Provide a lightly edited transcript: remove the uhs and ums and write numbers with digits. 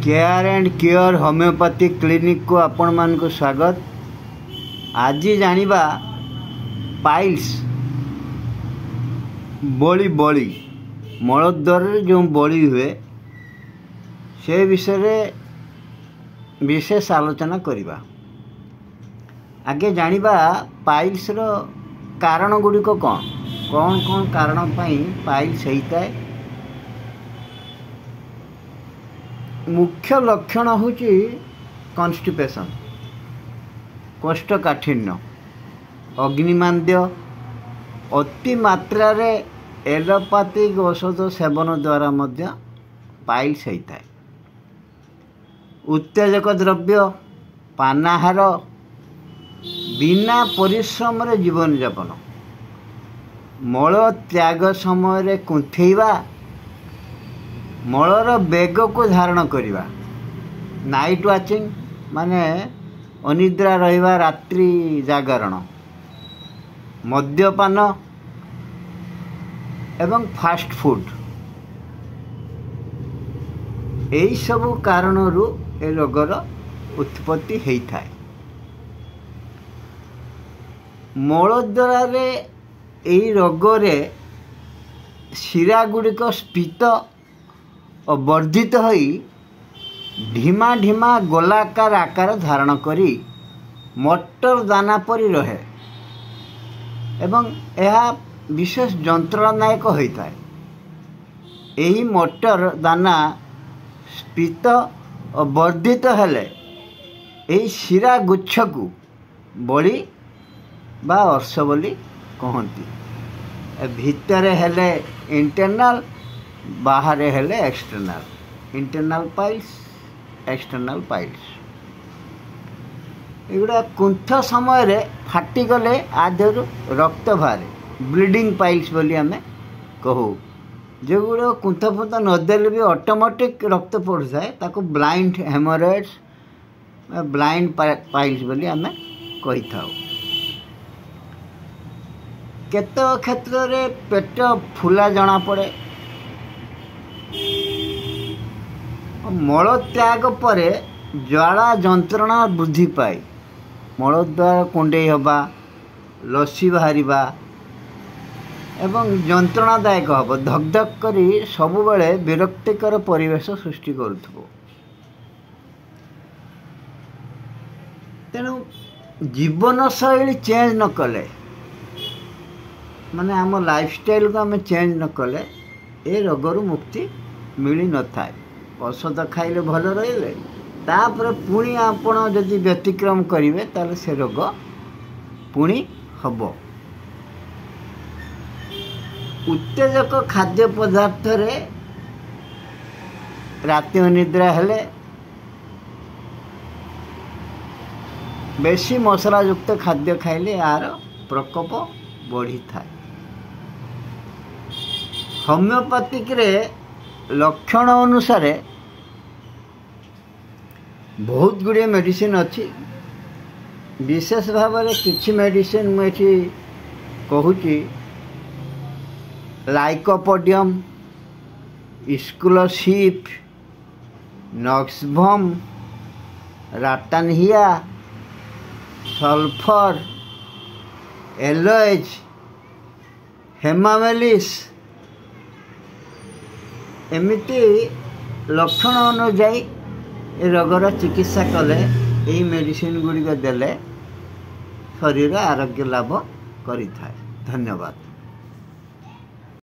Care and care homeopathy clinic को आपण मान को स्वागत। आज जानिबा पाइल्स बड़ी बड़ी मलद्वार जो बड़ी हुए से विषय विशेष आलोचना करिबा। आगे जानिबा पाइल्स रो कारण गुड़िक कौन कौन कौन कारण पाई पाइल्स होता है। मुख्य लक्षण होची कॉन्स्टिपेशन, कोष्ठकाठिन्य, अग्निमांद्य, अति मात्रा रे एलोपैथिक औषध सेवन द्वारा मध्य पाइल्स होता है। उत्तेजक द्रव्य, पानाहार, बिना परिश्रम रे जीवन यापन, मल त्याग समय रे कुंथेइबा, मलर बेग को धारण करिबा, नाइट वाचिंग माने अनिद्रा रहिबा, रात्रि जागरण, मद्यपान एवं फास्ट फूड, एई सब कारणरू ए रोगर उत्पत्ति होता है। मलद्वारा रे एई रोगरे शिरा गुड़िक स्फीत और वर्धित होई ढीमा ढीमा गोलाकार आकार धारण करी मटर दाना परी रहे एवं यह विशेष जंत्रणादायक होता है। यही मटर दाना स्फीत और वर्धित हेले यही शिरा गुच्छ को बड़ी बा अर्श बोली कहती। भितर हेले इंटरनल, बाहर हेले external. Internal piles, external piles एगुड़ा कुंथ समय रे फाटी गले आधर रक्त बाहर, ब्लीडिंग पाइल्स बोली आमे कहू। जो कुंथ फुंथ नदेले भी ऑटोमेटिक रक्त पड़ जाए ताको ब्लाइंड हेमोरॉइड्स, ब्लाइंड पाइल्स बोली आमे कही थाउ। केत क्षेत्र रे पेट फुला जना पड़े, मल त्याग परे ज्वाला जंत्रणा वृद्धि पाए, मलद्वार कुंडे हवा, लसी बाहरिबा एवं जंत्रणादायक हम, धक धक करी सबुबले विरक्तिकर परिवेश सृष्टि करुथबो। तेणु जीवन शैली चेंज न कले, माने आम लाइफस्टाइल को आम चेंज न कले ए रोगरू मुक्ति मिली न थाए। औषध खाइले भल रहिले, तापर पुणी आपण जदि व्यतिक्रम करेंगे ताले से रोग पुणी हब। उत्तेजक खाद्य पदार्थ रे राति अनिद्रा हेले, बेसी मसला युक्त खाद्य खाइले यार प्रकोप बढ़ी थाए। होम्योपैथिक रे लक्षण अनुसार बहुत गुड़े मेडिसिन अच्छी। विशेष भाव में किसी मेडिसिन मुझे कहूची, लाइकोपोडियम, स्कूलशिप, नॉक्सभम, राटानहिया, सल्फर, एलोएज, हेमामेलिस एमिति लक्षण अनुଯାयी ए रोगर चिकित्सा कले यही मेडिसिन गुड़िक देले शरीर आरोग्य लाभ करि थाए। धन्यवाद।